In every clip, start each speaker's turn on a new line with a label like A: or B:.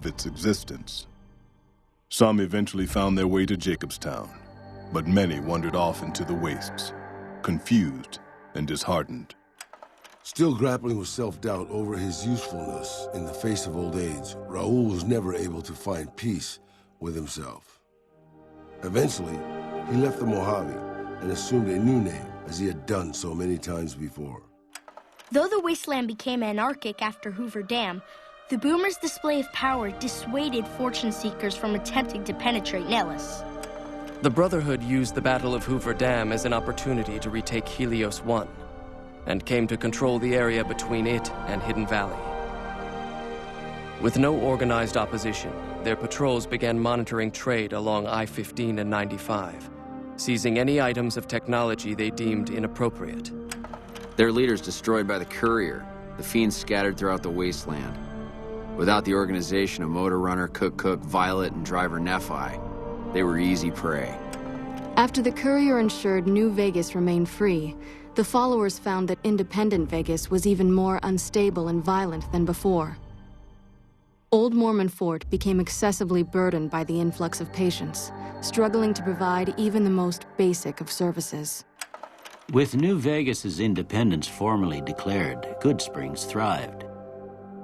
A: its existence. Some eventually found their way to Jacobstown, but many wandered off into the wastes, confused and disheartened.
B: Still grappling with self-doubt over his usefulness in the face of old age, Raul was never able to find peace with himself. Eventually, he left the Mojave and assumed a new name, as he had done so many times before.
C: Though the wasteland became anarchic after Hoover Dam, the Boomers' display of power dissuaded fortune seekers from attempting to penetrate Nellis.
D: The Brotherhood used the Battle of Hoover Dam as an opportunity to retake Helios 1, and came to control the area between it and Hidden Valley. With no organized opposition, their patrols began monitoring trade along I-15 and 95, seizing any items of technology they deemed inappropriate.
E: Their leaders destroyed by the courier, the fiends scattered throughout the wasteland. Without the organization of Motor Runner, Cook, Violet, and Driver Nephi, they were easy prey.
F: After the courier ensured New Vegas remained free, the followers found that independent Vegas was even more unstable and violent than before. Old Mormon Fort became excessively burdened by the influx of patients, struggling to provide even the most basic of services.
G: With New Vegas's independence formally declared, Goodsprings thrived.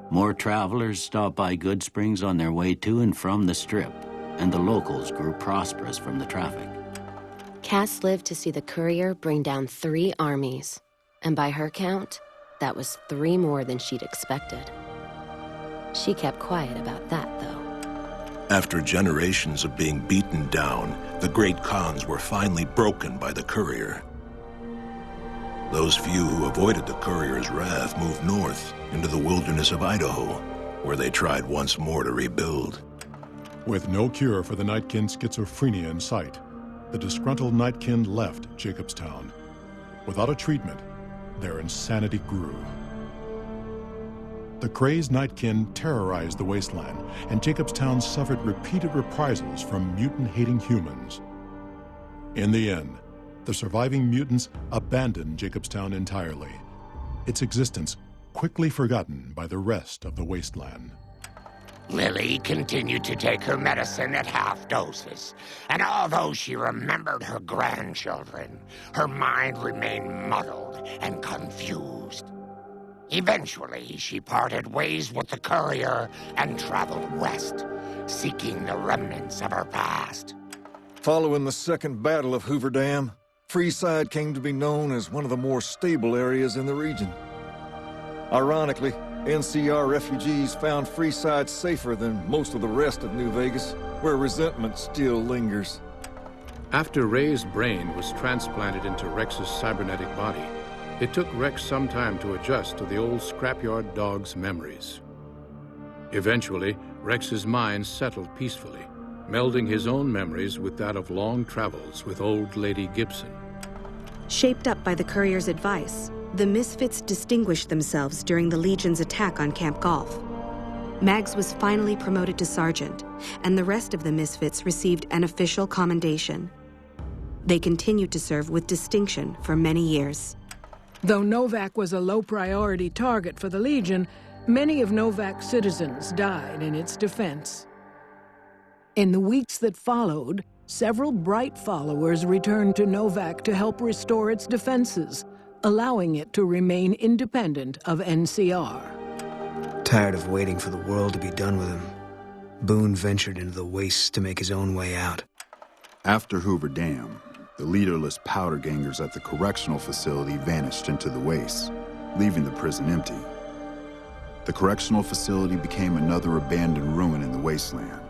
G: More travelers stopped by Goodsprings on their way to and from the Strip, and the locals grew prosperous from the traffic.
H: Cass lived to see the courier bring down 3 armies, and by her count, that was 3 more than she'd expected. She kept quiet about that, though.
I: After generations of being beaten down, the great Khans were finally broken by the courier. Those few who avoided the courier's wrath moved north into the wilderness of Idaho, where they tried once more to rebuild.
J: With no cure for the Nightkin schizophrenia in sight, the disgruntled Nightkin left Jacobstown. Without a treatment, their insanity grew. The crazed Nightkin terrorized the wasteland, and Jacobstown suffered repeated reprisals from mutant-hating humans. In the end, the surviving mutants abandoned Jacobstown entirely, its existence quickly forgotten by the rest of the wasteland.
K: Lily continued to take her medicine at half doses, and although she remembered her grandchildren, her mind remained muddled and confused. Eventually, she parted ways with the courier and traveled west, seeking the remnants of her past.
L: Following the Second Battle of Hoover Dam, Freeside came to be known as one of the more stable areas in the region. Ironically, NCR refugees found Freeside safer than most of the rest of New Vegas, where resentment still lingers.
M: After Ray's brain was transplanted into Rex's cybernetic body, it took Rex some time to adjust to the old scrapyard dog's memories. Eventually, Rex's mind settled peacefully, melding his own memories with that of long travels with old Lady Gibson.
N: Shaped up by the courier's advice, the Misfits distinguished themselves during the Legion's attack on Camp Golf. Mags was finally promoted to sergeant, and the rest of the Misfits received an official commendation. They continued to serve with distinction for many years.
O: Though Novak was a low-priority target for the Legion, many of Novak's citizens died in its defense. In the weeks that followed, several bright followers returned to Novak to help restore its defenses, allowing it to remain independent of NCR.
P: Tired of waiting for the world to be done with him, Boone ventured into the wastes to make his own way out.
Q: After Hoover Dam, the leaderless powder gangers at the correctional facility vanished into the wastes, leaving the prison empty. The correctional facility became another abandoned ruin in the wasteland,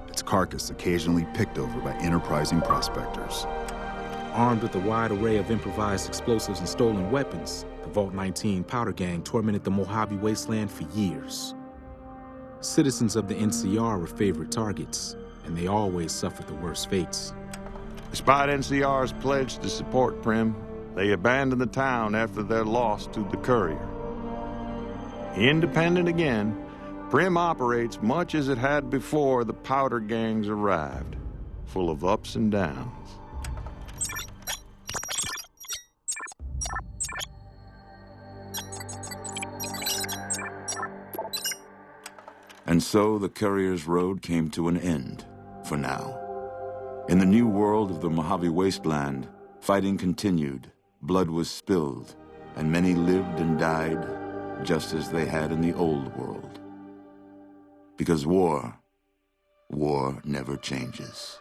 Q: its carcass occasionally picked over by enterprising prospectors.
R: Armed with a wide array of improvised explosives and stolen weapons, the Vault 19 powder gang tormented the Mojave wasteland for years. Citizens of the NCR were favorite targets, and they always suffered the worst fates.
S: Despite NCR's pledge to support Prim, they abandoned the town after their loss to the courier. Independent again, Prim operates much as it had before the powder gangs arrived, full of ups and downs.
T: And so the Courier's road came to an end, for now. In the new world of the Mojave Wasteland, fighting continued, blood was spilled, and many lived and died just as they had in the old world. Because war never changes.